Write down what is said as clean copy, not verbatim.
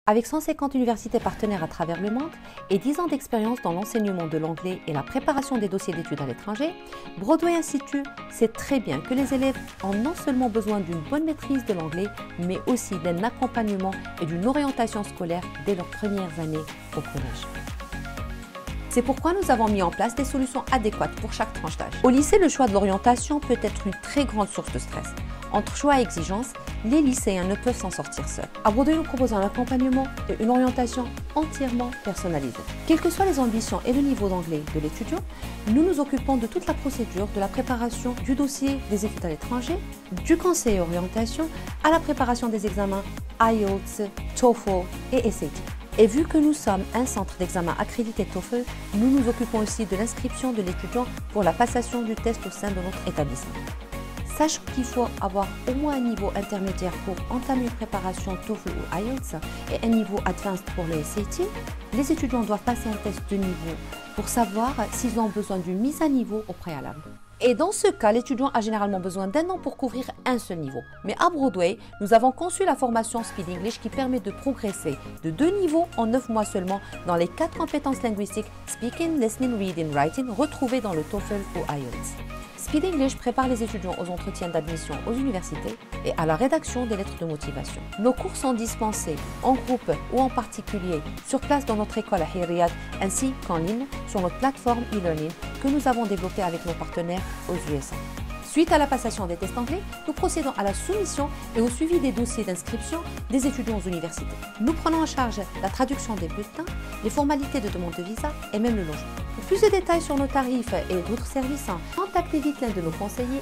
Avec 150 universités partenaires à travers le monde et 10 ans d'expérience dans l'enseignement de l'anglais et la préparation des dossiers d'études à l'étranger, Broadway Institute sait très bien que les élèves ont non seulement besoin d'une bonne maîtrise de l'anglais, mais aussi d'un accompagnement et d'une orientation scolaire dès leurs premières années au collège. C'est pourquoi nous avons mis en place des solutions adéquates pour chaque tranche d'âge. Au lycée, le choix de l'orientation peut être une très grande source de stress. Entre choix et exigences, les lycéens ne peuvent s'en sortir seuls. À Broadway, nous proposons un accompagnement et une orientation entièrement personnalisée. Quelles que soient les ambitions et le niveau d'anglais de l'étudiant, nous nous occupons de toute la procédure, de la préparation du dossier des études à l'étranger, du conseil orientation, à la préparation des examens IELTS, TOEFL et SAT. Et vu que nous sommes un centre d'examen accrédité TOEFL, nous nous occupons aussi de l'inscription de l'étudiant pour la passation du test au sein de notre établissement. Sachant qu'il faut avoir au moins un niveau intermédiaire pour entamer une préparation TOEFL ou IELTS et un niveau advanced pour le SAT, les étudiants doivent passer un test de niveau pour savoir s'ils ont besoin d'une mise à niveau au préalable. Et dans ce cas, l'étudiant a généralement besoin d'un an pour couvrir un seul niveau. Mais à Broadway, nous avons conçu la formation Speed English qui permet de progresser de 2 niveaux en 9 mois seulement dans les 4 compétences linguistiques Speaking, Listening, Reading, Writing retrouvées dans le TOEFL ou IELTS. Speed English prépare les étudiants aux entretiens d'admission aux universités et à la rédaction des lettres de motivation. Nos cours sont dispensés en groupe ou en particulier sur place dans notre école à Riyad ainsi qu'en ligne sur notre plateforme e-learning que nous avons développée avec nos partenaires aux USA. Suite à la passation des tests anglais, nous procédons à la soumission et au suivi des dossiers d'inscription des étudiants aux universités. Nous prenons en charge la traduction des bulletins, les formalités de demande de visa et même le logement. Pour plus de détails sur nos tarifs et d'autres services, contactez vite l'un de nos conseillers